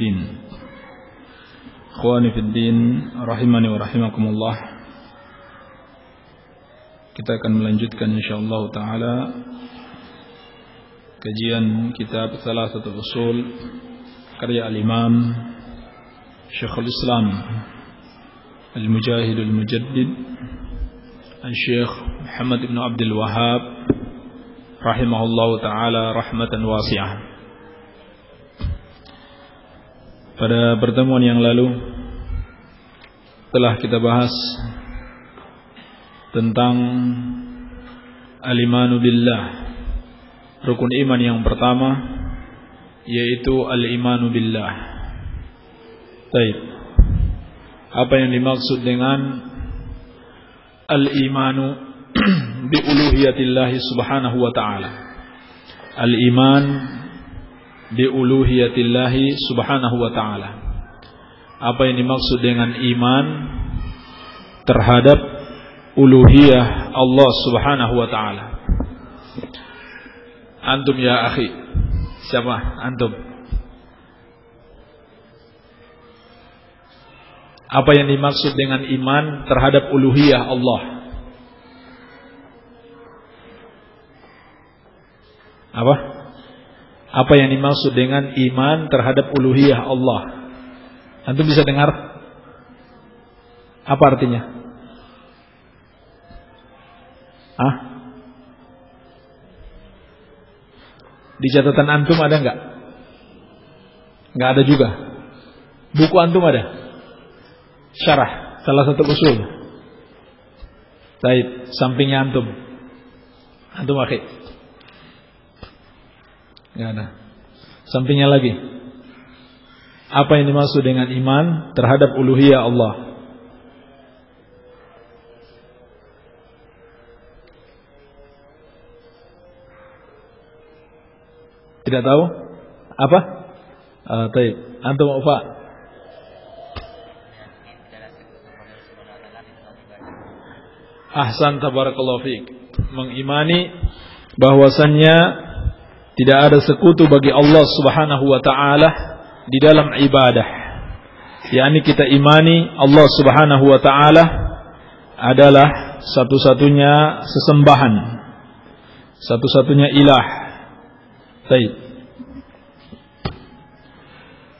الدين. Ikhwani fid din, rahimani wa rahimakumullah. Kita akan melanjutkan insyaallah taala kajian kitab Thalathatul Usul karya al-Imam Syekhul Islam Al-Mujahid Al-Mujaddid Al-Syekh Muhammad ibn Abdul Wahhab rahimahullahu taala rahmatan wasi'ah. Pada pertemuan yang lalu telah kita bahas tentang al-imanu billah, rukun iman yang pertama, yaitu al-imanu billah. Baik. Apa yang dimaksud dengan al-imanu bi uluhiyatillahi subhanahu wa ta'ala? Al-iman bi uluhiyatillahi subhanahu wa ta'ala. Apa yang dimaksud dengan iman terhadap uluhiyah Allah subhanahu wa ta'ala? Antum ya akhi. Siapa antum? Apa yang dimaksud dengan iman terhadap uluhiyah Allah? Apa? Apa yang dimaksud dengan iman terhadap uluhiyah Allah? Antum bisa dengar? Apa artinya? Di catatan antum ada enggak? Enggak ada juga. Buku antum ada? Syarah Thalathatul Usul. Baik, sampingnya antum. Antum akhi. Enggak ada. Sampingnya lagi. Apa yang dimaksud dengan iman terhadap uluhiyah Allah? Tidak tahu? Apa? Baik. Antum apa? Ahsan, tabarakallahu fiik. Mengimani bahwasannya tidak ada sekutu bagi Allah subhanahu wa ta'ala di dalam ibadah. yakni kita imani Allah subhanahu wa ta'ala adalah satu-satunya sesembahan, satu-satunya ilah. Baik.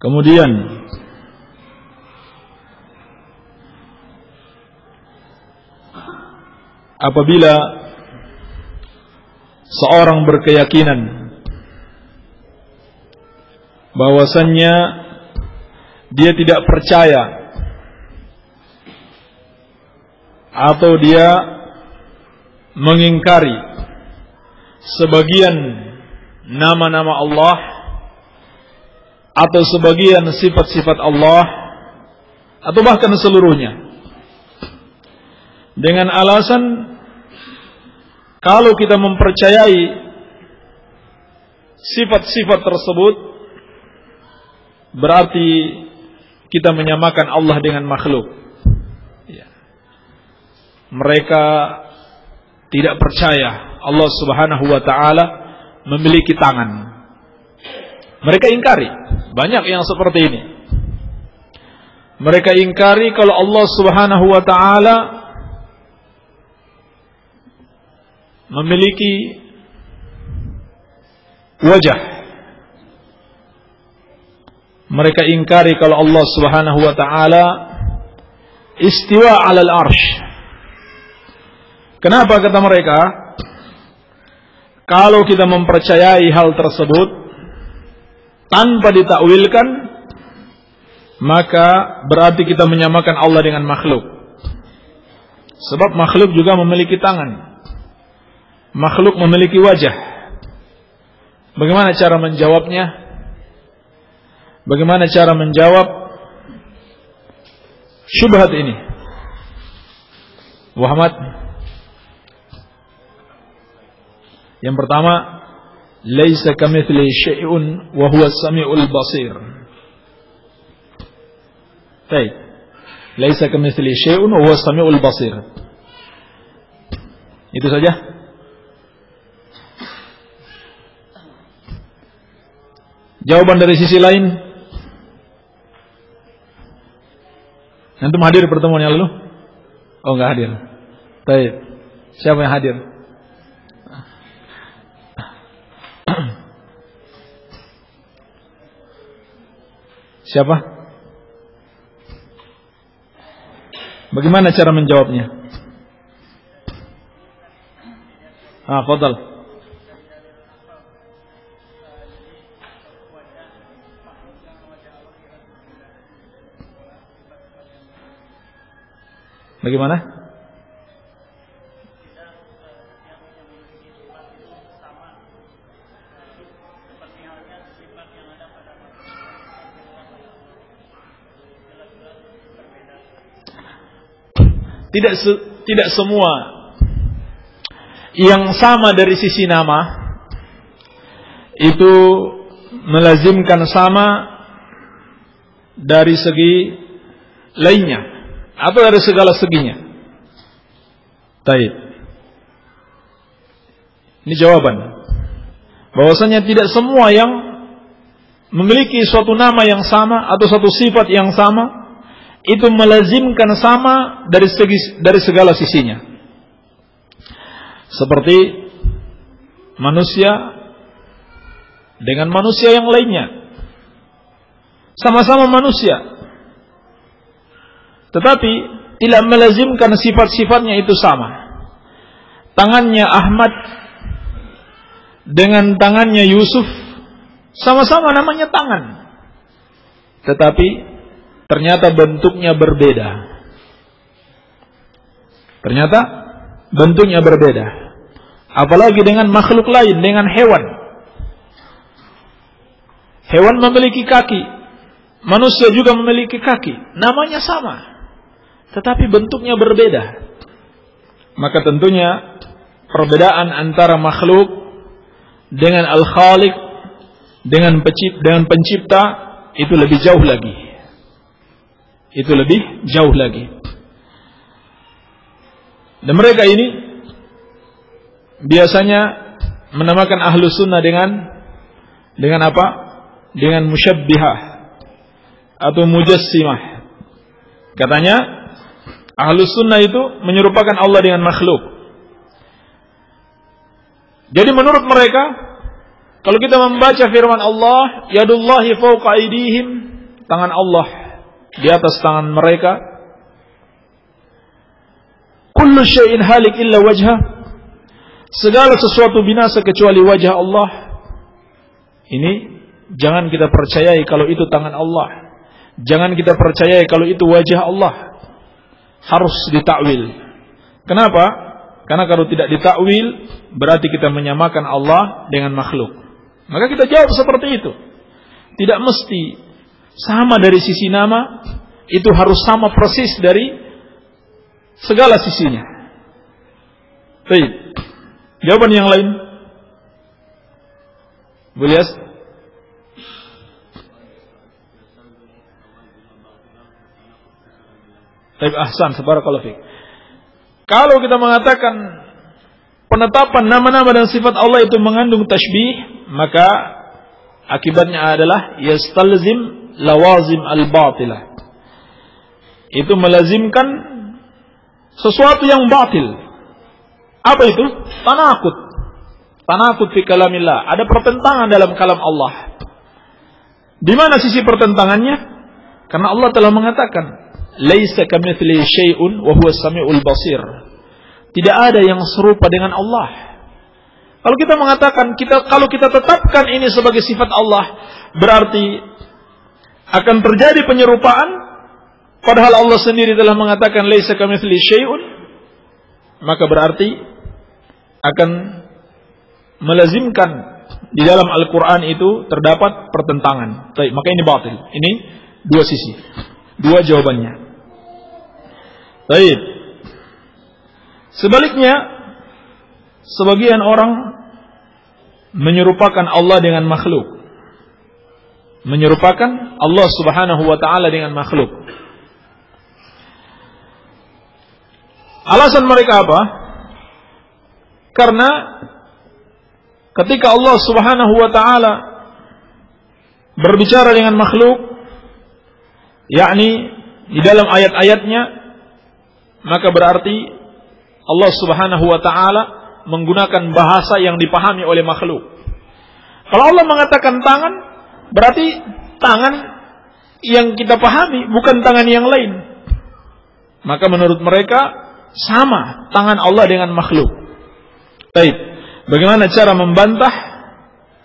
Kemudian apabila seorang berkeyakinan bahwasannya dia tidak percaya atau dia mengingkari sebagian nama-nama Allah atau sebagian sifat-sifat Allah atau bahkan seluruhnya, dengan alasan kalau kita mempercayai sifat-sifat tersebut berarti kita menyamakan Allah dengan makhluk. Mereka tidak percaya Allah subhanahu wa ta'ala memiliki tangan. Mereka ingkari. Banyak yang seperti ini. Mereka ingkari kalau Allah subhanahu wa ta'ala memiliki wajah. Mereka ingkari kalau Allah subhanahu wa ta'ala istiwa 'alal arsh. Kenapa kata mereka? Kalau kita mempercayai hal tersebut tanpa ditakwilkan, maka berarti kita menyamakan Allah dengan makhluk. Sebab makhluk juga memiliki tangan. Makhluk memiliki wajah. Bagaimana cara menjawabnya? Bagaimana cara menjawab syubhat ini? Muhammad. Yang pertama, laisa kamitslihi syai'un wa huwa as-sami'ul basir. Baik. Laisa kamitslihi syai'un wa huwa as-sami'ul basir. Itu saja. Jawaban dari sisi lain, Antum hadir pertemuan yang lalu? Oh, enggak hadir. Baik. Siapa yang hadir? Siapa? Bagaimana cara menjawabnya? Fadal. Bagaimana? Tidak semua yang sama dari sisi nama itu melazimkan sama dari segi lainnya atau dari segala seginya. Baik. Ini jawaban. Bahwasanya tidak semua yang memiliki suatu nama yang sama atau suatu sifat yang sama itu melazimkan sama dari segala sisinya. Seperti manusia dengan manusia yang lainnya, sama-sama manusia, tetapi tidak melazimkan sifat-sifatnya itu sama. Tangannya Ahmad dengan tangannya Yusuf sama-sama namanya tangan, tetapi ternyata bentuknya berbeda. Ternyata bentuknya berbeda. Apalagi dengan makhluk lain, dengan hewan. Hewan memiliki kaki, manusia juga memiliki kaki, namanya sama, tetapi bentuknya berbeda. Maka tentunya perbedaan antara makhluk dengan Al-Khaliq, dengan pencipta itu lebih jauh lagi. Itu lebih jauh lagi. Dan mereka ini biasanya menamakan ahlu sunnah dengan apa? Dengan musyabbihah atau mujassimah. Katanya ahlu sunnah itu menyerupakan Allah dengan makhluk. Jadi menurut mereka, kalau kita membaca firman Allah, yadullahi fawqa aydihim, tangan Allah di atas tangan mereka, kullu syai'in halik illa wajha, segala sesuatu binasa kecuali wajah Allah. Ini jangan kita percayai kalau itu tangan Allah, jangan kita percayai kalau itu wajah Allah. Harus ditakwil. Kenapa? Karena kalau tidak ditakwil berarti kita menyamakan Allah dengan makhluk. Maka kita jawab seperti itu. Tidak mesti sama dari sisi nama, itu harus sama persis dari segala sisinya. Baik. Jawaban yang lain. Boleh? Baik, ahsan, barakallahu fiik. Kalau kita mengatakan penetapan nama-nama dan sifat Allah itu mengandung tashbih, maka akibatnya adalah yastalzim lawazim al-batilah. Itu melazimkan sesuatu yang batil. Apa itu? Tanakut. Tanakut fi kalamillah. Ada pertentangan dalam kalam Allah. Di mana sisi pertentangannya? Karena Allah telah mengatakan, "Laisa kamitslihi syai'un wa huwas samiul basir." Tidak ada yang serupa dengan Allah. Kalau kita mengatakan kalau kita tetapkan ini sebagai sifat Allah, berarti akan terjadi penyerupaan, padahal Allah sendiri telah mengatakan laisa kamitslihi syai'un, maka berarti akan melazimkan di dalam Al-Quran itu terdapat pertentangan. Baik, maka ini batil. Ini dua sisi, dua jawabannya. Baik. Sebaliknya, sebagian orang menyerupakan Allah dengan makhluk. Menyerupakan Allah Subhanahu wa ta'ala dengan makhluk. Alasan mereka apa? Karena ketika Allah Subhanahu wa ta'ala berbicara dengan makhluk, yakni di dalam ayat-ayatnya, maka berarti Allah Subhanahu wa taala menggunakan bahasa yang dipahami oleh makhluk. Kalau Allah mengatakan tangan, berarti tangan yang kita pahami, bukan tangan yang lain. Maka menurut mereka sama tangan Allah dengan makhluk. Baik, bagaimana cara membantah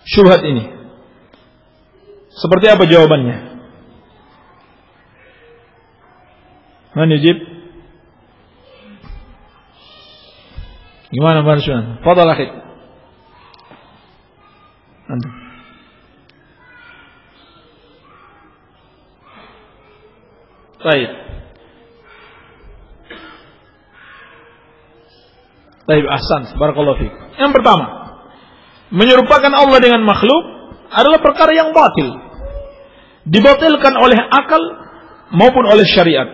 syubhat ini? Seperti apa jawabannya? Man yujib? Gimana Bang Syuan? Fadhal akhi. Antum. Baik. Baik, ahsan. Barakallahu fiik. Yang pertama, menyerupakan Allah dengan makhluk adalah perkara yang batil. Dibatilkan oleh akal maupun oleh syariat.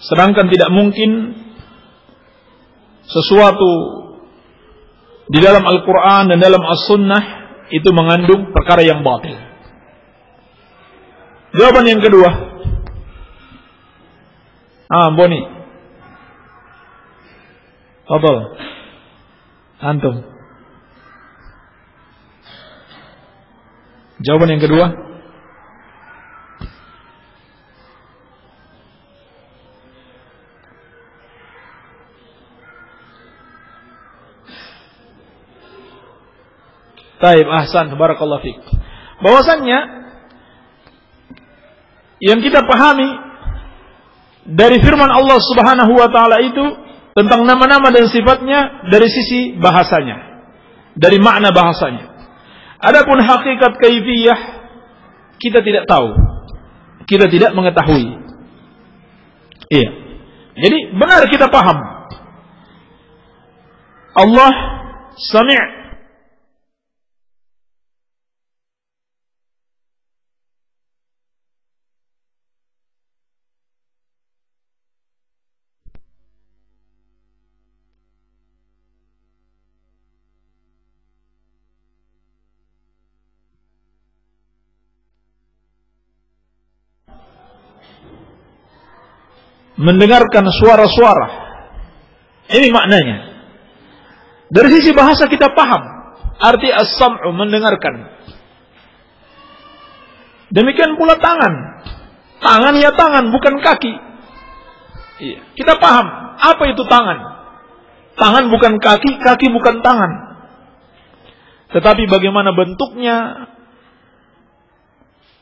Sedangkan tidak mungkin sesuatu di dalam Al-Quran dan dalam As-Sunnah itu mengandung perkara yang batil. Jawaban yang kedua. Boni. Fadhal. Antum. Jawaban yang kedua. Taib, ahsan, barakallahu fiik. Bahwasannya yang kita pahami dari firman Allah Subhanahu wa taala itu tentang nama-nama dan sifatnya dari sisi bahasanya, dari makna bahasanya. Adapun hakikat kaifiyah kita tidak tahu, kita tidak mengetahui. Iya. Jadi benar kita paham Allah Sami', mendengarkan suara-suara. Ini maknanya. Dari sisi bahasa kita paham arti as-sam'u, mendengarkan. Demikian pula tangan. Tangan ya tangan, bukan kaki. Iya. Kita paham apa itu tangan. Tangan bukan kaki, kaki bukan tangan. Tetapi bagaimana bentuknya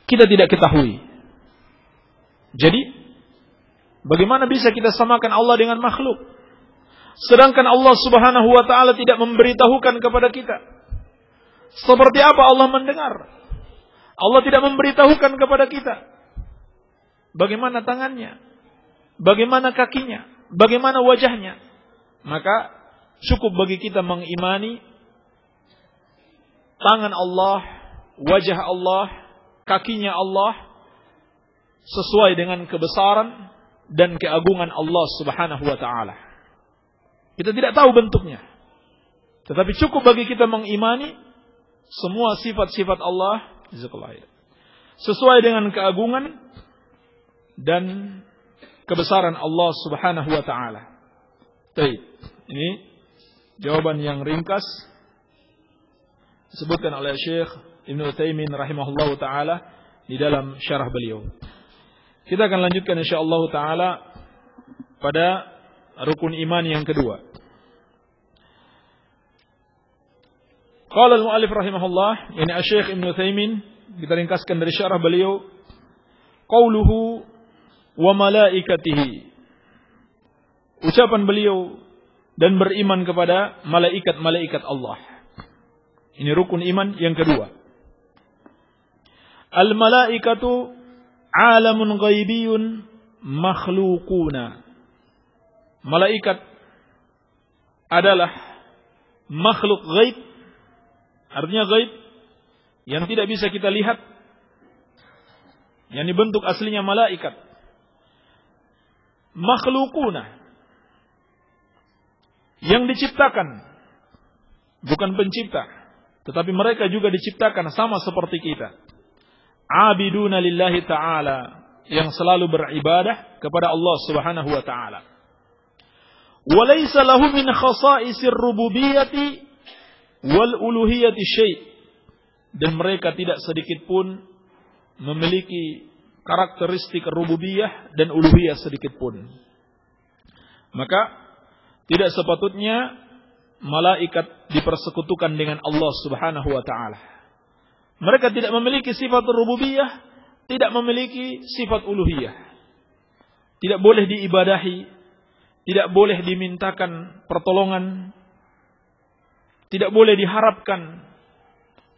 kita tidak ketahui. Jadi bagaimana bisa kita samakan Allah dengan makhluk? Sedangkan Allah Subhanahu wa taala tidak memberitahukan kepada kita seperti apa Allah mendengar. Allah tidak memberitahukan kepada kita bagaimana tangannya, bagaimana kakinya, bagaimana wajahnya. Maka cukup bagi kita mengimani tangan Allah, wajah Allah, kakinya Allah sesuai dengan kebesaran dan keagungan Allah Subhanahu wa taala. Kita tidak tahu bentuknya, tetapi cukup bagi kita mengimani semua sifat-sifat Allah sesuai dengan keagungan dan kebesaran Allah Subhanahu wa taala. Baik, ini jawaban yang ringkas disebutkan oleh Syekh Ibnu Utsaimin rahimahullahu taala di dalam syarah beliau. Kita akan lanjutkan insyaallah taala pada rukun iman yang kedua. Qala al-mu'allif rahimahullah, yani Asy-Syaikh Ibnu Utsaimin, kita ringkaskan dari syarah beliau, qauluhu wa malaikatihi. Ucapan beliau dan beriman kepada malaikat-malaikat Allah. Ini rukun iman yang kedua. Al-malaikatu alamun ghaibiyun makhluquna. Malaikat adalah makhluk ghaib, artinya ghaib yang tidak bisa kita lihat, yang dibentuk aslinya malaikat. Makhluquna, yang diciptakan, bukan pencipta, tetapi mereka juga diciptakan sama seperti kita. Abiduna lillahi ta'ala, yang selalu beribadah kepada Allah Subhanahu wa taala. Wa laysa lahu min khasa'isir rububiyyati wal uluhiyyati syai'. Dan mereka tidak sedikit pun memiliki karakteristik rububiyah dan uluhiyah sedikit pun. Maka tidak sepatutnya malaikat dipersekutukan dengan Allah Subhanahu wa taala. Mereka tidak memiliki sifat rububiyah, tidak memiliki sifat uluhiyah. Tidak boleh diibadahi, tidak boleh dimintakan pertolongan, tidak boleh diharapkan,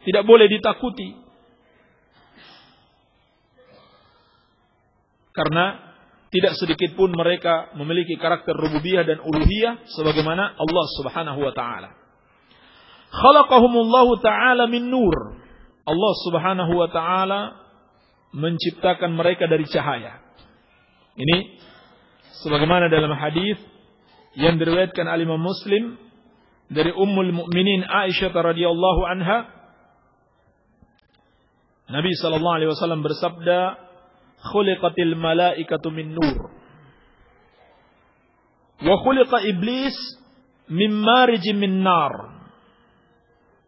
tidak boleh ditakuti. Karena tidak sedikit pun mereka memiliki karakter rububiyah dan uluhiyah sebagaimana Allah Subhanahu wa taala. Khalaqahumullahu taala min nur. Allah Subhanahu wa taala menciptakan mereka dari cahaya. Ini sebagaimana dalam hadis yang diriwayatkan oleh Imam Muslim dari Ummul Mukminin Aisyah radhiyallahu anha, Nabi sallallahu alaihi wasallam bersabda, "Khuliqatil malaikatu min nur. Wa khuliqa iblis min marij min nar.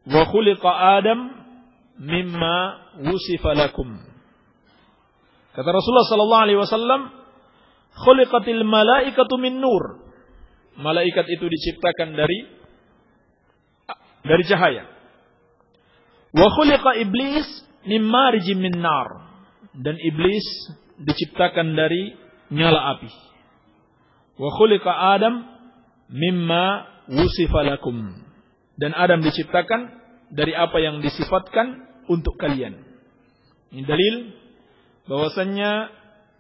Wa khuliqa Adam mimma wusifa lakum." Kata Rasulullah sallallahu alaihi wasallam, "Khuliqatil malaikatu min nur." Malaikat itu diciptakan dari cahaya. Wa khuliqa iblis min marij min nar. Dan iblis diciptakan dari nyala api. Wa khuliqa Adam mimma wusifa lakum. Dan Adam diciptakan dari apa yang disifatkan untuk kalian. Ini dalil bahwasannya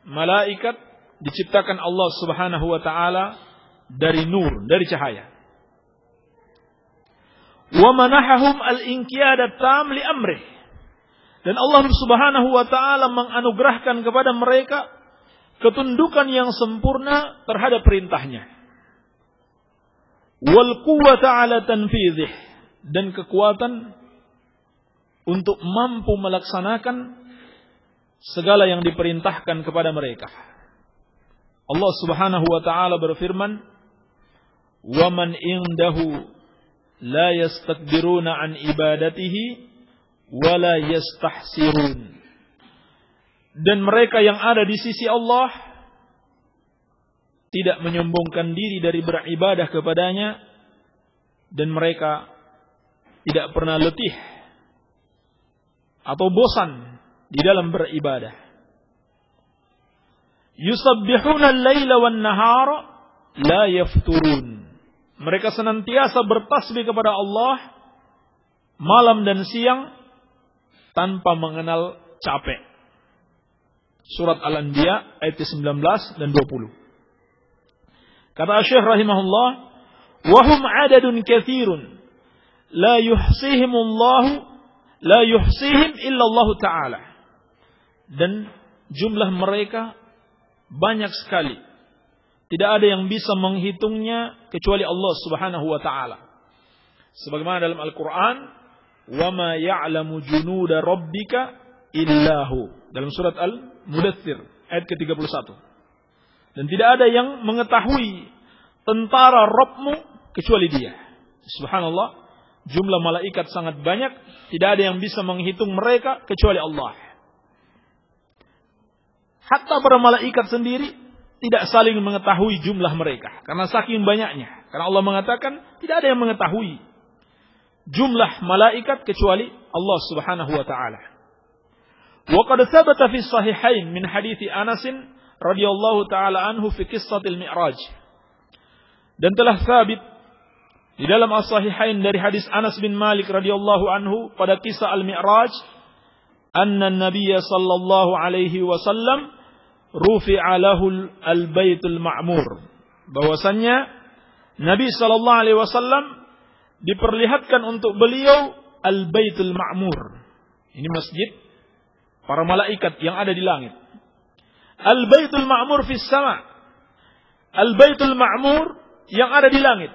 malaikat diciptakan Allah Subhanahu wa taala dari nur, dari cahaya. Wa manahahum al-inqiyada tam li amrih. Dan Allah Subhanahu wa taala menganugerahkan kepada mereka ketundukan yang sempurna terhadap perintahnya. Wal quwwata 'ala tanfizih, dan kekuatan untuk mampu melaksanakan segala yang diperintahkan kepada mereka. Allah Subhanahu wa taala berfirman, "Wa man indahu la yastakbiruna an ibadatihi wa la yastahsirun." Dan mereka yang ada di sisi Allah tidak menyombongkan diri dari beribadah kepadanya, dan mereka tidak pernah letih atau bosan di dalam beribadah. Yusabbihuna al-laila wan-nahara la yafturun. Mereka senantiasa bertasbih kepada Allah malam dan siang tanpa mengenal capek. Surat Al-Anbiya ayat 19 dan 20. Kata Syekh rahimahullah, "Wa hum 'adadun katsirun la yuhsihim illa Allah taala." Dan jumlah mereka banyak sekali. Tidak ada yang bisa menghitungnya kecuali Allah Subhanahu wa taala. Sebagaimana dalam Al-Qur'an, "Wa ma ya'lamu junuda rabbika illahu." Dalam surat Al-Mudaththir ayat ke-31. Dan tidak ada yang mengetahui tentara Rabbmu kecuali Dia. Subhanallah, jumlah malaikat sangat banyak, tidak ada yang bisa menghitung mereka kecuali Allah. Hatta para malaikat sendiri tidak saling mengetahui jumlah mereka karena saking banyaknya. Karena Allah mengatakan tidak ada yang mengetahui jumlah malaikat kecuali Allah Subhanahu wa taala. Wa qad thabata fi sahihain min hadithi Anas radhiyallahu taala anhu fi qissatil Mi'raj. Dan telah sabit di dalam as-sahihain dari hadis Anas bin Malik radhiyallahu anhu pada kisah Al-Mi'raj, anna an-nabiy sallallahu alaihi wasallam rufi'a lahu al-baitul ma'mur. Bahwasannya Nabi sallallahu alaihi wasallam diperlihatkan untuk beliau al-baitul ma'mur. Ini masjid para malaikat yang ada di langit. Al-baitul ma'mur fis sama. Al-baitul ma'mur yang ada di langit.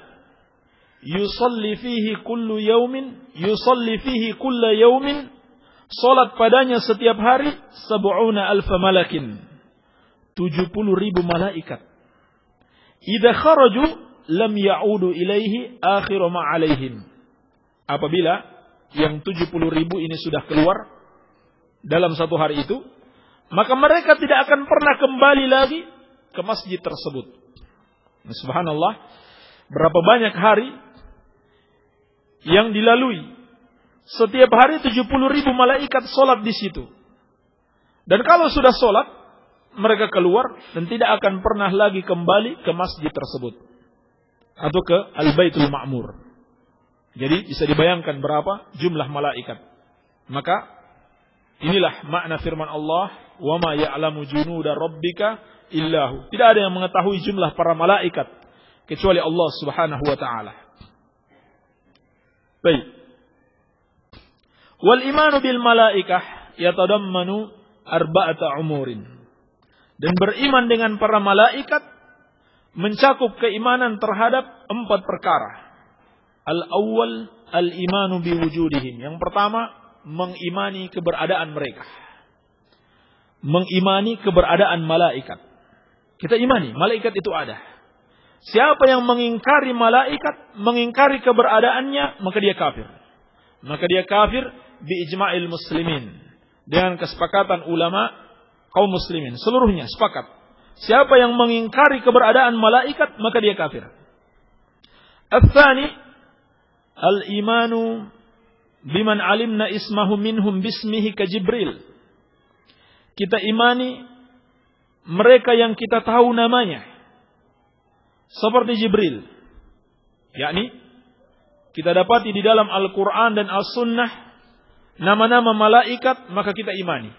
Yusalli fihi kullu yawmin, yusalli fihi kulla yawmin, salat padanya setiap hari 70,000 malakin. 70.000 malaikat. Idza kharaju lam ya'udu ilaihi akhiru ma 'alaihim. Apabila yang 70.000 ini sudah keluar dalam satu hari itu, maka mereka tidak akan pernah kembali lagi ke masjid tersebut. Nah, subhanallah, berapa banyak hari yang dilalui. Setiap hari 70.000 malaikat sholat di situ. Dan kalau sudah sholat, mereka keluar dan tidak akan pernah lagi kembali ke masjid tersebut. Atau ke Al-Baitul Ma'mur. Jadi bisa dibayangkan berapa jumlah malaikat. Maka inilah makna firman Allah, "Wa ma ya'lamu junuda rabbika illahu." Tidak ada yang mengetahui jumlah para malaikat kecuali Allah Subhanahu wa taala. Baik. Wal imanu bil malaikah yatadammanu arba'ata umurin. Dan beriman dengan para malaikat mencakup keimanan terhadap 4 perkara. Al-awwal al-imanu biwujudihim. Yang pertama, mengimani keberadaan mereka. Mengimani keberadaan malaikat. Kita imani, malaikat itu ada. Siapa yang mengingkari malaikat, mengingkari keberadaannya, maka dia kafir. Maka dia kafir bi ijma'il muslimin. Dengan kesepakatan ulama kaum muslimin. Seluruhnya sepakat. Siapa yang mengingkari keberadaan malaikat, maka dia kafir. Al-thani, al-imanu biman alimna ismahu minhum bismihi ka Jibril. Kita imani mereka yang kita tahu namanya. Seperti Jibril. Yakni, kita dapati di dalam Al-Quran dan As-Sunnah nama-nama malaikat, maka kita imani.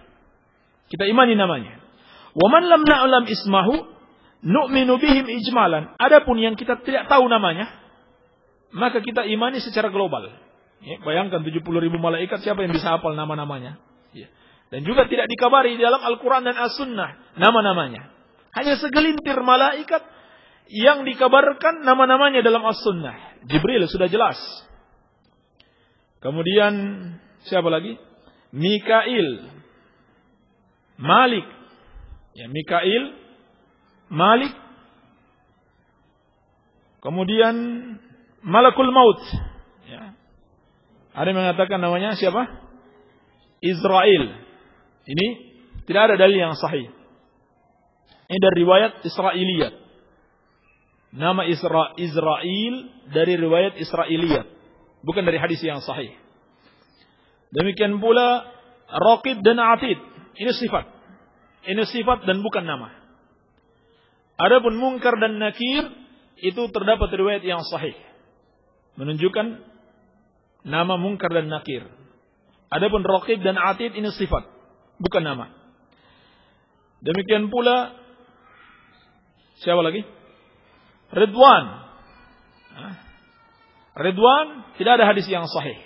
Kita imani namanya. Wa man lam na'lam ismahu nu'minu bihim ijmalan. Adapun yang kita tidak tahu namanya, maka kita imani secara global. Ya, bayangkan 70.000 malaikat, siapa yang bisa hafal nama-namanya? Ya. Dan juga tidak dikabari di dalam Al-Quran dan As-Sunnah nama-namanya. Hanya segelintir malaikat yang dikabarkan nama-namanya dalam As-Sunnah. Jibril sudah jelas. Kemudian siapa lagi? Mikail, Malik. Ya, Mikail, Malik. Kemudian Malakul Maut. Ya. Ada yang mengatakan namanya siapa? Israel. Ini tidak ada dalil yang sahih. Ini dari riwayat Israiliyat. Nama Israel dari riwayat Israiliyat. Bukan dari hadis yang sahih. Demikian pula Raqib dan Atid. Ini sifat. Ini sifat dan bukan nama. Adapun Munkar dan Nakir, itu terdapat riwayat yang sahih. Menunjukkan nama Munkar dan Nakir. Adapun Raqib dan Atid ini sifat, bukan nama. Demikian pula siapa lagi? Ridwan. Ridwan tidak ada hadis yang sahih.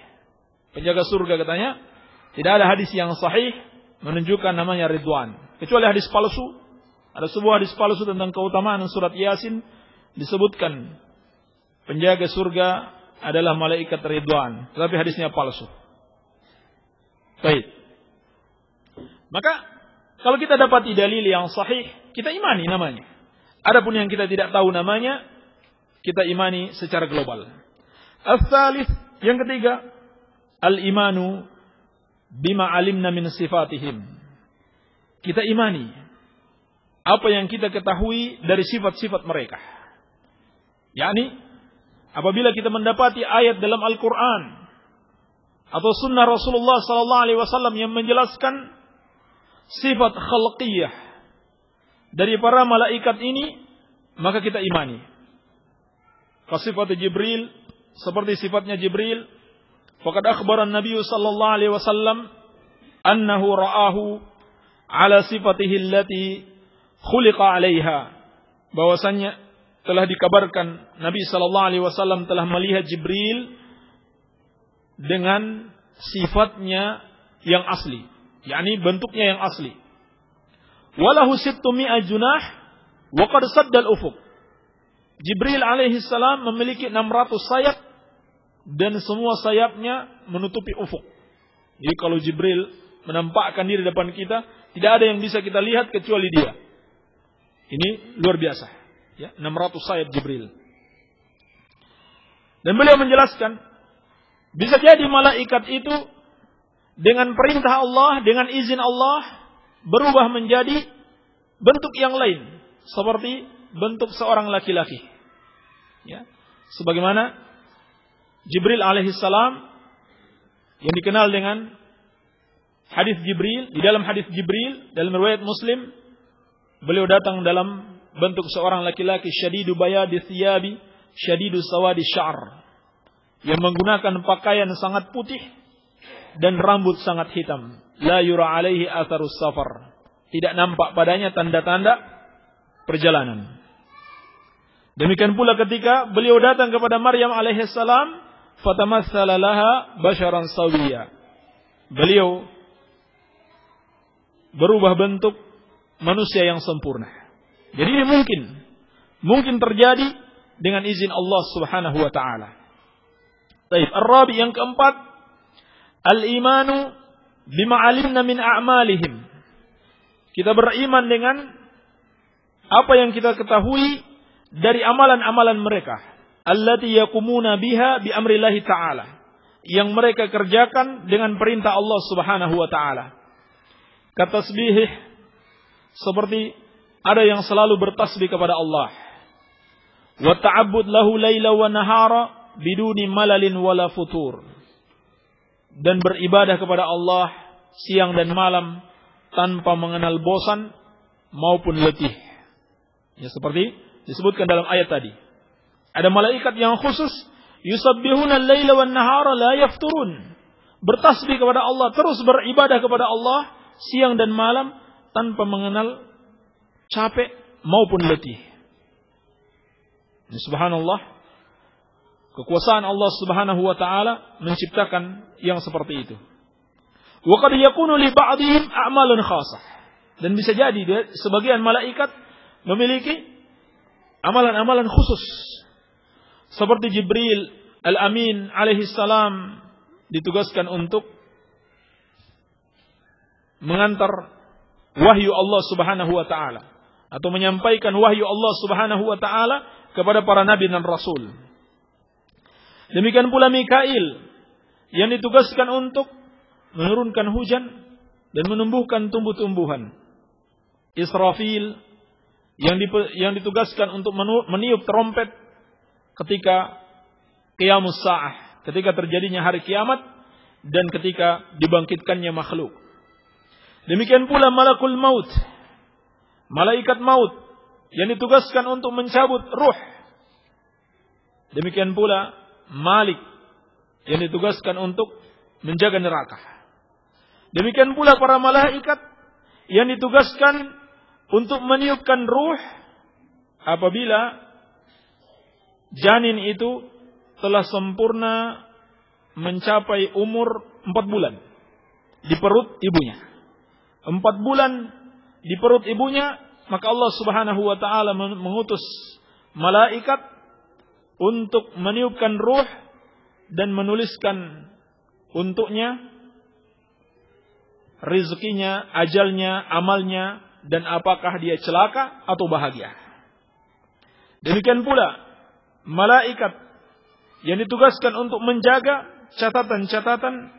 Penjaga surga katanya tidak ada hadis yang sahih menunjukkan namanya Ridwan. Kecuali hadis palsu. Ada sebuah hadis palsu tentang keutamaan surat Yasin, disebutkan penjaga surga adalah malaikat Ridwan, tetapi hadisnya palsu. Baik. Maka kalau kita dapati dalil yang sahih, kita imani namanya. Adapun yang kita tidak tahu namanya, kita imani secara global. Al-thalith, yang ketiga, al-imanu bima alimna min sifatihim. Kita imani apa yang kita ketahui dari sifat-sifat mereka. Yakni, apabila kita mendapati ayat dalam Al-Quran atau sunnah Rasulullah SAW yang menjelaskan sifat khalqiyah dari para malaikat ini, maka kita imani. Kasifat Jibril, seperti sifatnya Jibril, faqad akhbara Nabi sallallahu alaihi wasallam annahu ra'ahu ala sifatihi allati khuliqa 'alaiha. Bahwasanya telah dikabarkan Nabi sallallahu alaihi wasallam telah melihat Jibril dengan sifatnya yang asli, yakni bentuknya yang asli. Walahu 600 junah wa qad sadda al-ufuq. Jibril alaihi salam memiliki 600 sayap dan semua sayapnya menutupi ufuk. Jadi kalau Jibril menampakkan diri depan kita, tidak ada yang bisa kita lihat kecuali dia. Ini luar biasa. Ya, 600 sayap Jibril. Dan beliau menjelaskan, bisa jadi malaikat itu dengan perintah Allah, dengan izin Allah, berubah menjadi bentuk yang lain, seperti bentuk seorang laki-laki. Ya, sebagaimana Jibril alaihissalam yang dikenal dengan hadis Jibril, di dalam hadis Jibril dalam riwayat Muslim, beliau datang dalam bentuk seorang laki-laki, syadidu bayadi thiyabi, syadidu sawadi sya'r, yang menggunakan pakaian sangat putih dan rambut sangat hitam. La yura alaihi atharus safar. Tidak nampak padanya tanda-tanda perjalanan. Demikian pula ketika beliau datang kepada Maryam alaihissalam, fatamassala laha basharan sawiyya. Beliau berubah bentuk manusia yang sempurna. Jadi ini mungkin terjadi dengan izin Allah Subhanahu wa taala. Baik, ar-rabi yang keempat, al-imanu bima alimna min a'malihim. Kita beriman dengan apa yang kita ketahui dari amalan-amalan mereka. Allati yakumuna biha bi amrillahi ta'ala. Yang mereka kerjakan dengan perintah Allah Subhanahu wa ta'ala. Katasbih, seperti ada yang selalu bertasbih kepada Allah. Wa ta'abbud lahu laila wa nahara biduni malalin wala futur. Dan beribadah kepada Allah siang dan malam tanpa mengenal bosan maupun letih. Ya, seperti disebutkan dalam ayat tadi. Ada malaikat yang khusus, yusabbihuna al-laila wan nahara la yafturun. Bertasbih kepada Allah, terus beribadah kepada Allah siang dan malam tanpa mengenal capek maupun letih. Subhanallah, kekuasaan Allah Subhanahu wa taala menciptakan yang seperti itu. Wa qad yakunu li ba'dihim a'malun khassah. Dan bisa jadi sebagian malaikat memiliki amalan-amalan khusus. Seperti Jibril Al-Amin alaihi salam ditugaskan untuk mengantar wahyu Allah Subhanahu wa taala atau menyampaikan wahyu Allah Subhanahu wa taala kepada para nabi dan rasul. Demikian pula Mikail yang ditugaskan untuk menurunkan hujan dan menumbuhkan tumbuh-tumbuhan. Israfil yang ditugaskan untuk meniup trompet ketika qiyamus sa'ah, ketika terjadinya hari kiamat dan ketika dibangkitkannya makhluk. Demikian pula malakul maut, malaikat maut yang ditugaskan untuk mencabut ruh. Demikian pula Malik yang ditugaskan untuk menjaga neraka. Demikian pula para malaikat yang ditugaskan untuk meniupkan ruh apabila janin itu telah sempurna mencapai umur 4 bulan di perut ibunya. 4 bulan di perut ibunya, maka Allah Subhanahu wa taala mengutus malaikat untuk meniupkan ruh dan menuliskan untuknya rezekinya, ajalnya, amalnya, dan apakah dia celaka atau bahagia. Demikian pula malaikat yang ditugaskan untuk menjaga catatan-catatan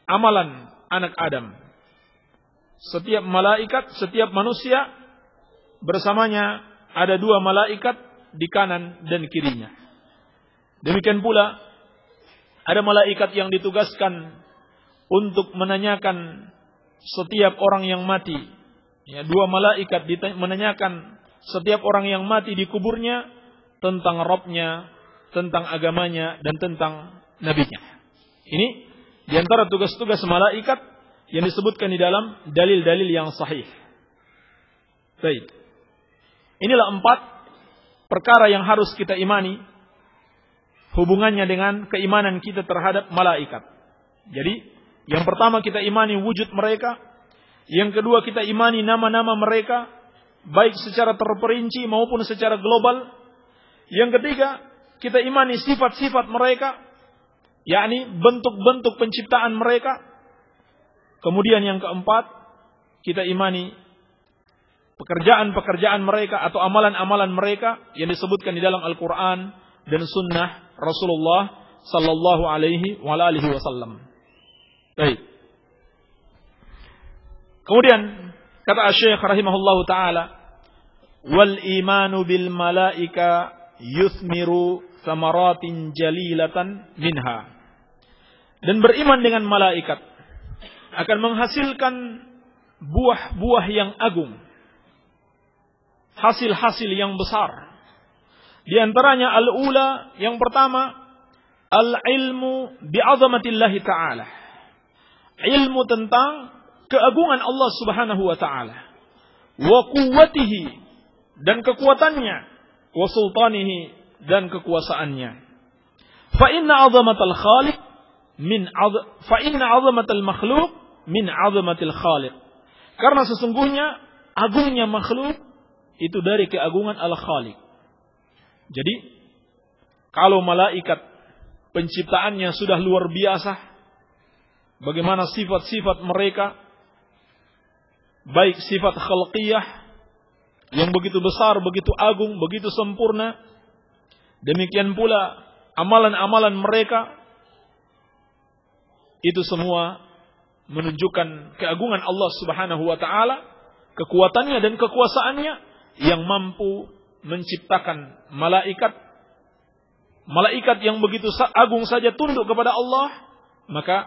amalan anak Adam. Setiap malaikat, setiap manusia bersamanya ada 2 malaikat di kanan dan kirinya. Demikian pula ada malaikat yang ditugaskan untuk menanyakan setiap orang yang mati. Ya, 2 malaikat menanyakan setiap orang yang mati di kuburnya tentang Rabbnya, tentang agamanya, dan tentang nabinya. Ini diantara tugas-tugas malaikat yang disebutkan di dalam dalil-dalil yang sahih. Baik. Inilah 4 perkara yang harus kita imani hubungannya dengan keimanan kita terhadap malaikat. Jadi, yang pertama kita imani wujud mereka. Yang kedua kita imani nama-nama mereka, baik secara terperinci maupun secara global. Yang ketiga kita imani sifat-sifat mereka, yakni bentuk-bentuk penciptaan mereka. Kemudian yang keempat kita imani pekerjaan-pekerjaan mereka atau amalan-amalan mereka yang disebutkan di dalam Al-Quran dan Sunnah Rasulullah Sallallahu Alaihi Wasallam. Baik. Kemudian kata Syekh rahimahullahu taala, wal imanu bil malaika yuthmiru samaratin jalilatan minha. Dan beriman dengan malaikat akan menghasilkan buah-buah yang agung, hasil-hasil yang besar. Di antaranya al-ula, yang pertama, al-ilmu bi'azamatillahi ta'ala. Ilmu tentang keagungan Allah Subhanahu wa ta'ala. Wa quwwatihi, dan kekuatannya. Wa sultanihi, dan kekuasaannya. Fa inna 'azamatal khaliq fa inna 'azamatal makhluq min 'azamatil khaliq. Karena sesungguhnya agungnya makhluk itu dari keagungan al-khaliq. Jadi, kalau malaikat penciptaannya sudah luar biasa, bagaimana sifat-sifat mereka, baik sifat khalqiyah yang begitu besar, begitu agung, begitu sempurna, demikian pula amalan-amalan mereka, itu semua menunjukkan keagungan Allah Subhanahu wa taala, kekuatannya dan kekuasaannya yang mampu menciptakan malaikat yang begitu agung saja tunduk kepada Allah. Maka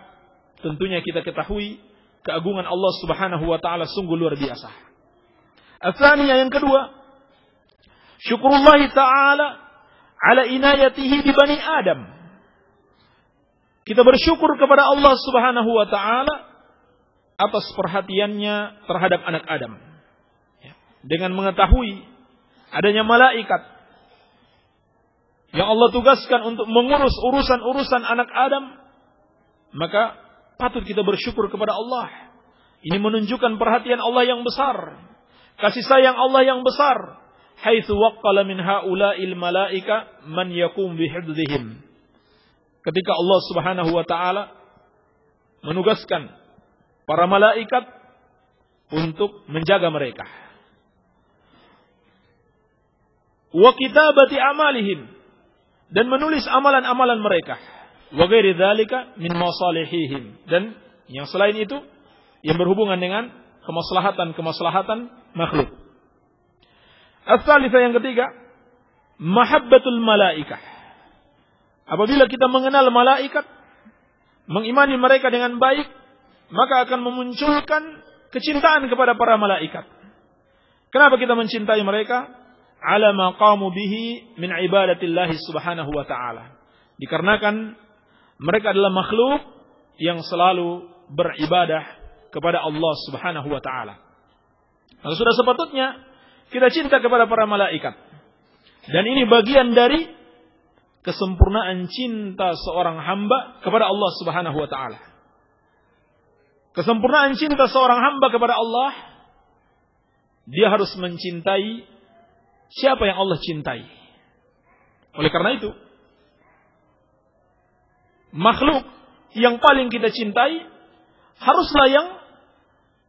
tentunya kita ketahui keagungan Allah Subhanahu wa taala sungguh luar biasa. Asalnya yang kedua, syukurullah taala ala inayatihi bi bani Adam. Kita bersyukur kepada Allah Subhanahu wa taala atas perhatiannya terhadap anak Adam. Dengan mengetahui adanya malaikat yang Allah tugaskan untuk mengurus urusan-urusan anak Adam, maka patut kita bersyukur kepada Allah. Ini menunjukkan perhatian Allah yang besar, kasih sayang Allah yang besar. Haitsu waqqala min haula'il malaika man yakum bihifdzihim. Ketika Allah Subhanahu wa taala menugaskan para malaikat untuk menjaga mereka. Wa kitabati amalihim, dan menulis amalan-amalan mereka. Wa ghairi dzalika min masalihihim, dan yang selain itu yang berhubungan dengan kemaslahatan makhluk. As-salisa, yang ketiga, mahabbatul malaikah. Apabila kita mengenal malaikat, mengimani mereka dengan baik, maka akan memunculkan kecintaan kepada para malaikat. Kenapa kita mencintai mereka? Ala ma qamu bihi min ibadatillahi subhanahu wa ta'ala. Dikarenakan mereka adalah makhluk yang selalu beribadah kepada Allah Subhanahu wa ta'ala. Maka sudah sepatutnya kita cinta kepada para malaikat. Dan ini bagian dari kesempurnaan cinta seorang hamba kepada Allah Subhanahu wa ta'ala. Kesempurnaan cinta seorang hamba kepada Allah, dia harus mencintai siapa yang Allah cintai. Oleh karena itu, makhluk yang paling kita cintai haruslah yang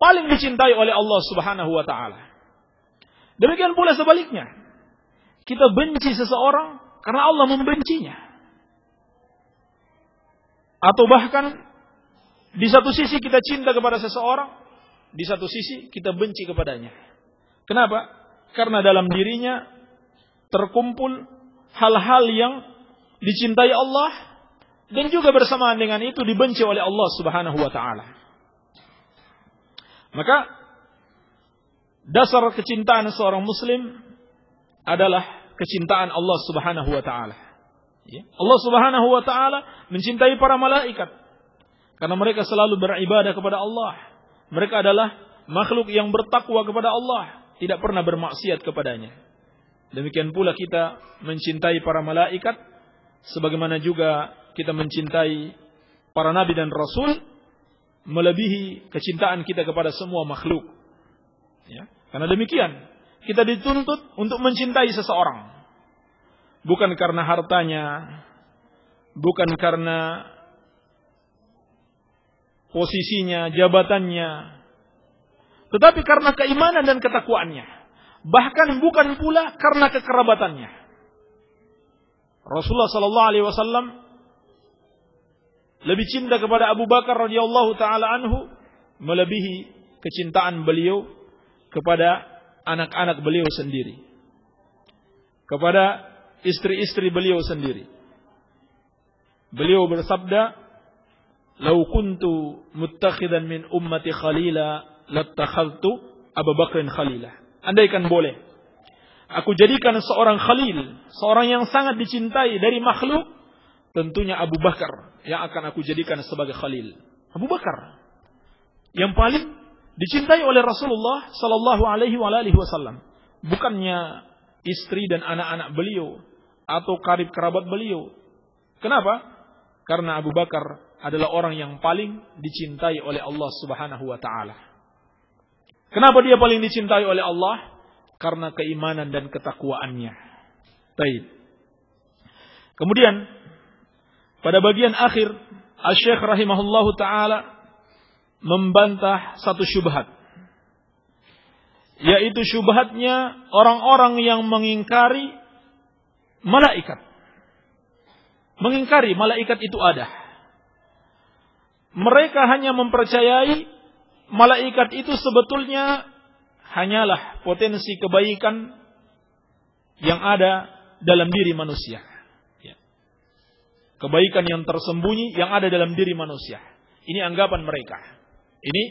paling dicintai oleh Allah Subhanahu wa ta'ala. Demikian pula sebaliknya. Kita benci seseorang karena Allah membencinya. Atau bahkan di satu sisi kita cinta kepada seseorang, di satu sisi kita benci kepadanya. Kenapa? Karena dalam dirinya terkumpul hal-hal yang dicintai Allah dan juga bersamaan dengan itu dibenci oleh Allah Subhanahu wa ta'ala. Maka dasar kecintaan seorang muslim adalah kecintaan Allah Subhanahu wa ta'ala. Allah Subhanahu wa ta'ala mencintai para malaikat karena mereka selalu beribadah kepada Allah. Mereka adalah makhluk yang bertakwa kepada Allah, tidak pernah bermaksiat kepadanya. Demikian pula kita mencintai para malaikat, sebagaimana juga kita mencintai para nabi dan rasul, melebihi kecintaan kita kepada semua makhluk. Ya. Karena demikian, kita dituntut untuk mencintai seseorang. Bukan karena hartanya, bukan karena posisinya, jabatannya, tetapi karena keimanan dan ketakwaannya. Bahkan bukan pula karena kekerabatannya. Rasulullah sallallahu alaihi wasallam lebih cinta kepada Abu Bakar radhiyallahu taala anhu melebihi kecintaan beliau kepada anak-anak beliau sendiri, kepada istri-istri beliau sendiri. Beliau bersabda, "Lau kuntu muttakhidan min ummati khalila, lattakhadtu Abu Bakrin khalila." Andaikan boleh, aku jadikan seorang khalil, seorang yang sangat dicintai dari makhluk, tentunya Abu Bakar yang akan aku jadikan sebagai khalil. Abu Bakar yang paling dicintai oleh Rasulullah sallallahu alaihi wasallam, bukannya istri dan anak-anak beliau atau karib kerabat beliau. Kenapa? Karena Abu Bakar adalah orang yang paling dicintai oleh Allah Subhanahu wa taala. Kenapa dia paling dicintai oleh Allah? Karena keimanan dan ketakwaannya. Baik. Kemudian pada bagian akhir Asy-Syaikh rahimahullahu taala membantah satu syubhat, yaitu syubhatnya orang-orang yang mengingkari malaikat. Mengingkari malaikat itu ada. Mereka hanya mempercayai malaikat itu sebetulnya hanyalah potensi kebaikan yang ada dalam diri manusia. Kebaikan yang tersembunyi yang ada dalam diri manusia. Ini anggapan mereka. Ini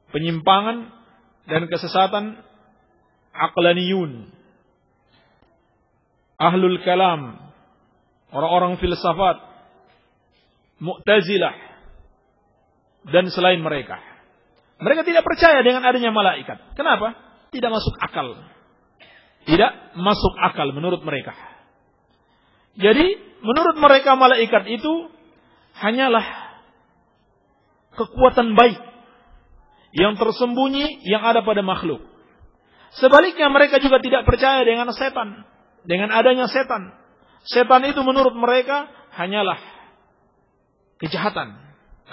penyimpangan dan kesesatan aqlaniyun, ahlul kalam, orang-orang filsafat, Mu'tazilah, dan selain mereka. Mereka tidak percaya dengan adanya malaikat. Kenapa? Tidak masuk akal. Tidak masuk akal menurut mereka. Jadi, menurut mereka malaikat itu hanyalah kekuatan baik yang tersembunyi yang ada pada makhluk. Sebaliknya mereka juga tidak percaya dengan setan, dengan adanya setan. Setan itu menurut mereka hanyalah kejahatan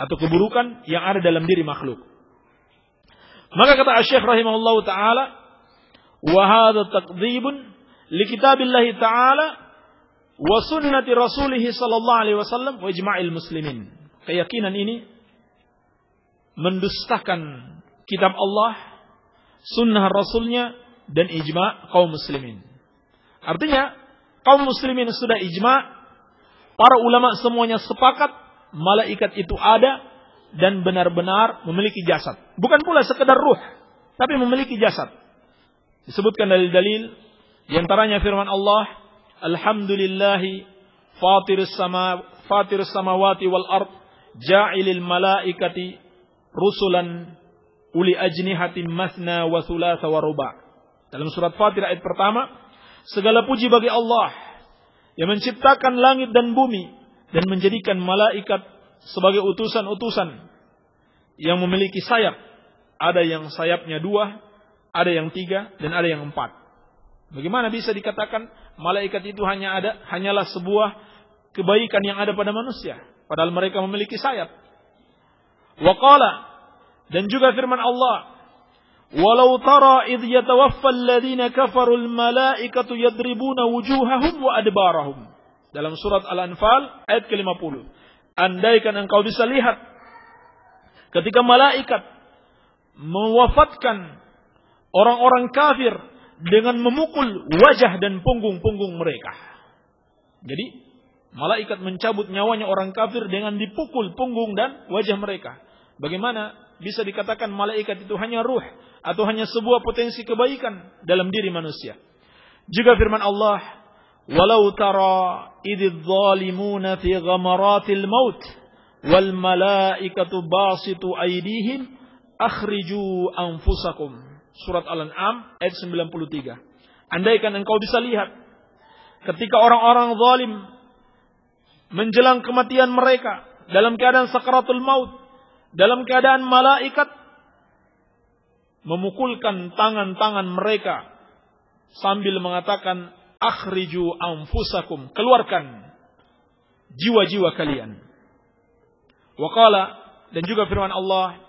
atau keburukan yang ada dalam diri makhluk. Maka kata Asy-Syaikh rahimahullahu taala, wa hadza takdzibun li kitabillahi taala wa sunnati rasulih sallallahu alaihi wasallam wa ijma'il muslimin. Keyakinan ini mendustakan kitab Allah, sunnah rasulnya, dan ijma' kaum muslimin. Artinya kaum muslimin sudah ijma', para ulama semuanya sepakat malaikat itu ada dan benar-benar memiliki jasad. Bukan pula sekedar ruh, tapi memiliki jasad. Disebutkan dalil-dalil, di antaranya firman Allah, Alhamdulillahi fatirus samawati wal ard, ja'ilil malaikati rusulan uli ajnihatin masna wa thulatha wa ruba'. Dalam surat Fatir ayat pertama, segala puji bagi Allah yang menciptakan langit dan bumi dan menjadikan malaikat sebagai utusan-utusan yang memiliki sayap. Ada yang sayapnya 2, ada yang 3, dan ada yang 4. Bagaimana bisa dikatakan malaikat itu hanyalah sebuah kebaikan yang ada pada manusia, padahal mereka memiliki sayap. Wa qala, dan juga firman Allah, walau tara idh yatawaffa alladhina kafaru al-malaikatu yadribuna wujuhahum wa adbarahum. Dalam surat Al-Anfal ayat ke-50. Andaikan engkau bisa lihat ketika malaikat mewafatkan orang-orang kafir dengan memukul wajah dan punggung-punggung mereka. Jadi malaikat mencabut nyawanya orang kafir dengan dipukul punggung dan wajah mereka. Bagaimana bisa dikatakan malaikat itu hanya ruh atau hanya sebuah potensi kebaikan dalam diri manusia? Juga firman Allah, walau tara idz zalimuna fi ghamaratil maut wal malaikatu basitu aydihim akhriju anfusakum. Surat Al-An'am ayat 93. Andaikan engkau bisa lihat ketika orang-orang zalim menjelang kematian mereka dalam keadaan sakaratul maut, dalam keadaan malaikat memukulkan tangan-tangan mereka sambil mengatakan akhriju anfusakum, keluarkan jiwa-jiwa kalian. Wa qala, dan juga firman Allah,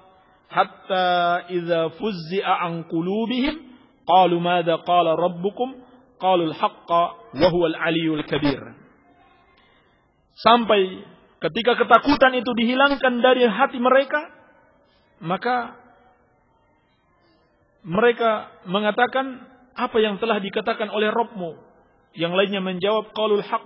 hatta idza fuzzi'a an qulubihim qalu madza qala rabbukum qalu al-haqqa wa huwa al-'aliyyul kabir. Sampai ketika ketakutan itu dihilangkan dari hati mereka, maka mereka mengatakan apa yang telah dikatakan oleh Rabbmu. Yang lainnya menjawab qalul haq.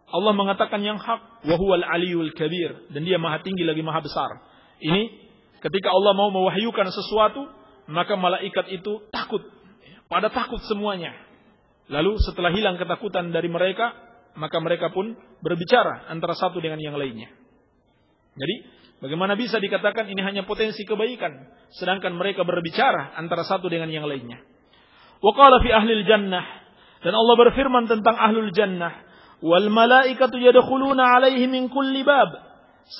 Allah mengatakan yang hak, wa huwal 'aliyyul kabir, dan dia maha tinggi lagi maha besar. Ini ketika Allah mau mewahyukan sesuatu, maka malaikat itu takut. Pada takut semuanya. Lalu setelah hilang ketakutan dari mereka, maka mereka pun berbicara antara satu dengan yang lainnya. Jadi, bagaimana bisa dikatakan ini hanya potensi kebaikan, sedangkan mereka berbicara antara satu dengan yang lainnya. Wa qala fi ahlil jannah, dan Allah berfirman tentang ahlul jannah, wal malaikatu yadkhuluna 'alaihi min kulli bab,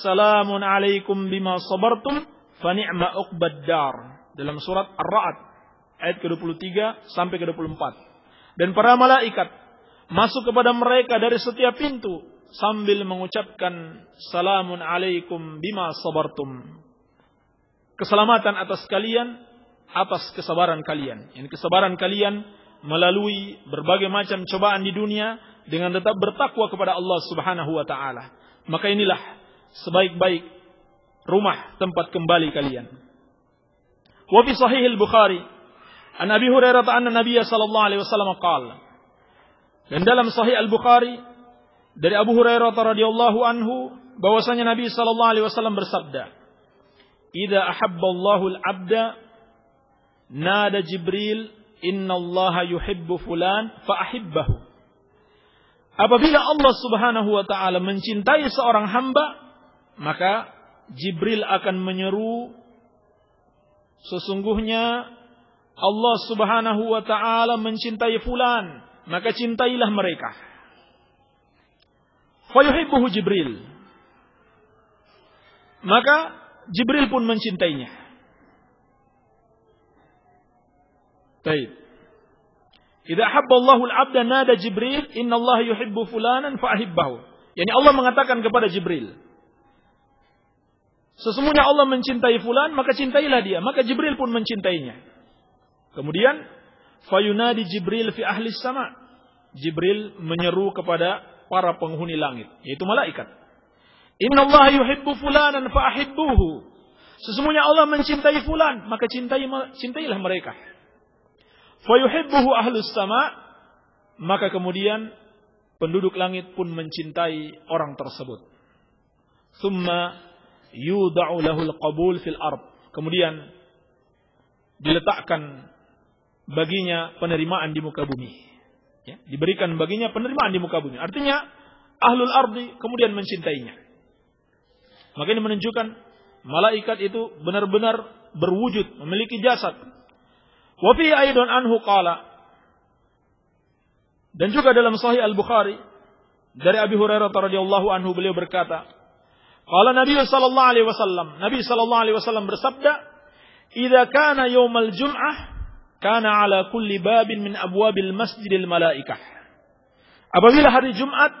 salamun 'alaikum bima sabartum fa ni'ma uqbad dar. Dalam surat Ar-Ra'd ayat ke-23 sampai ke-24. Dan para malaikat masuk kepada mereka dari setiap pintu sambil mengucapkan salamun 'alaikum bima sabartum. Keselamatan atas kalian atas kesabaran kalian. Ini kesabaran kalian melalui berbagai macam cobaan di dunia dengan tetap bertakwa kepada Allah Subhanahu wa taala. Maka inilah sebaik-baik rumah tempat kembali kalian. Wa fi sahih al-Bukhari an Abi Hurairah anna Nabiy sallallahu alaihi wasallam qala. Dan dalam sahih al-Bukhari dari Abu Hurairah radhiyallahu anhu bahwasanya Nabi sallallahu alaihi wasallam bersabda, "Idza ahabba Allahu al-'abda nada Jibril innallaha yuhibbu fulan fa ahibbahu." Apabila Allah Subhanahu wa taala mencintai seorang hamba, maka Jibril akan menyeru, sesungguhnya Allah Subhanahu wa taala mencintai fulan, maka cintailah mereka. Fa yuhibbuhu Jibril. Maka Jibril pun mencintainya. Baik. Idza habba Allahu al-'abda nada Jibril innallaha yuhibbu fulanan fa ahibbahu. Yani Allah mengatakan kepada Jibril, sesungguhnya Allah mencintai fulan, maka cintailah dia. Maka Jibril pun mencintainya. Kemudian fayunadi Jibril fi ahli sama. Jibril menyeru kepada para penghuni langit, yaitu malaikat. Innallaha yuhibbu fulanan fa ahibbuhu. Sesungguhnya Allah mencintai fulan, maka cintailah mereka. Fayuhibbuhu ahlus sama, maka kemudian penduduk langit pun mencintai orang tersebut. Tsumma yud'u lahul qabul fil ard. Kemudian diletakkan baginya penerimaan di muka bumi. Ya, diberikan baginya penerimaan di muka bumi. Artinya ahlul ardi kemudian mencintainya. Maka ini menunjukkan malaikat itu benar-benar berwujud, memiliki jasad. Wa fi aidan anhu qala. Dan juga dalam Sahih Al-Bukhari dari Abi Hurairah radhiyallahu anhu beliau berkata, qala Nabi sallallahu alaihi wasallam, Nabi sallallahu alaihi wasallam bersabda, "Idza kana yaumal jum'ah kana ala kulli babin min abwabil masjidil malaikah." Apabila hari Jumat,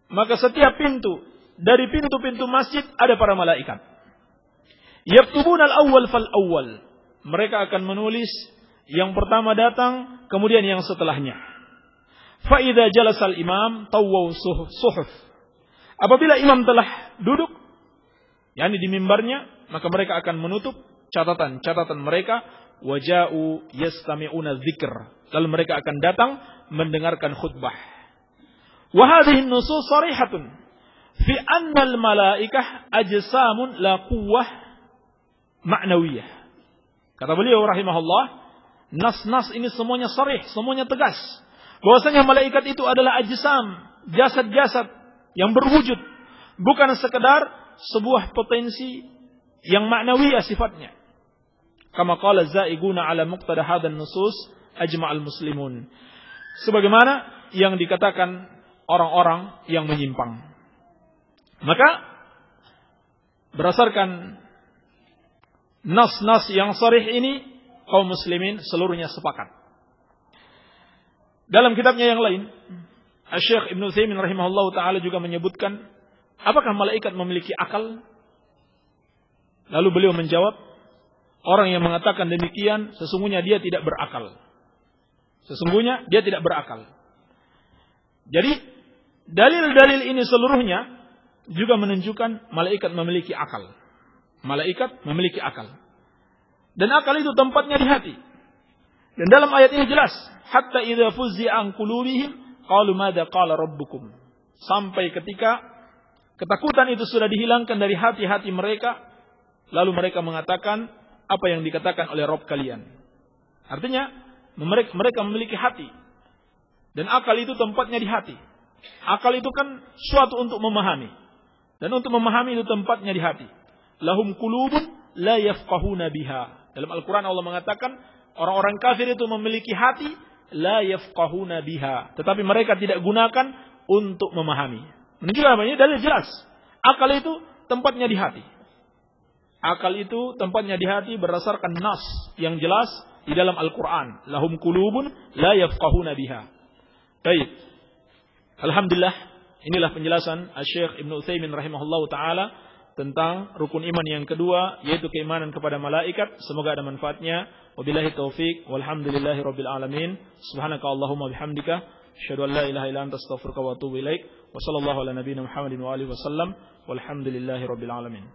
maka setiap pintu dari pintu-pintu masjid ada para malaikat. Yaktubuna al-awwal fal awwal. Mereka akan menulis yang pertama datang, kemudian yang setelahnya. Fa idza jalasa al-imam tawwaw suhuf. Apabila imam telah duduk, yakni di mimbarnya, maka mereka akan menutup catatan mereka. Waja'u yastami'una dzikr. Lalu mereka akan datang mendengarkan khutbah. Wa hadhihi an-nusus sharihatun fi anna al-malaikah ajsamun la quwwah ma'nawiyah. Kata beliau rahimahullah, nas-nas ini semuanya sharih, semuanya tegas. Bahwasanya malaikat itu adalah ajsam, jasad-jasad yang berwujud, bukan sekedar sebuah potensi yang maknawiyah sifatnya. Kama qala zaiguna ala muqtada hadan nusus ajma'al muslimun. Sebagaimana yang dikatakan orang-orang yang menyimpang. Maka berdasarkan nas-nas yang sharih ini, kaum muslimin seluruhnya sepakat. Dalam kitabnya yang lain, Syekh Ibnu Utsaimin rahimahullahu taala juga menyebutkan, apakah malaikat memiliki akal? Lalu beliau menjawab, Orang yang mengatakan demikian, sesungguhnya dia tidak berakal. Sesungguhnya dia tidak berakal. Jadi, dalil-dalil ini seluruhnya juga menunjukkan malaikat memiliki akal. Malaikat memiliki akal. Dan akal itu tempatnya di hati. Dan dalam ayat ini jelas, hatta idza fuzzi'a an qulubihim qalu madza qala rabbukum. Sampai ketika ketakutan itu sudah dihilangkan dari hati-hati mereka, lalu mereka mengatakan apa yang dikatakan oleh Rabb kalian. Artinya mereka memiliki hati. Dan akal itu tempatnya di hati. Akal itu kan suatu untuk memahami. Dan untuk memahami itu tempatnya di hati. Lahum qulubun la yafqahuna biha. Dalam Al-Quran Allah mengatakan orang-orang kafir itu memiliki hati la yafqahuna biha. Tetapi mereka tidak gunakan untuk memahami. Menunjukkan apa ini? Dalil jelas. Akal itu tempatnya di hati. Akal itu tempatnya di hati berdasarkan nas yang jelas di dalam Al-Quran. Lahum qulubun la yafqahuna biha. Baik. Alhamdulillah, inilah penjelasan Syekh Ibnu Utsaimin rahimahullahu taala tentang rukun iman yang kedua, yaitu keimanan kepada malaikat. Semoga ada manfaatnya. Wabillahi taufik walhamdulillahi rabbil alamin. Subhanaka Allahumma bihamdika asyhadu an la ilaha illa anta astaghfiruka wa atubu ilaik. Wa sallallahu ala nabiyyina Muhammadin wa alihi wasallam. Walhamdulillahi rabbil alamin.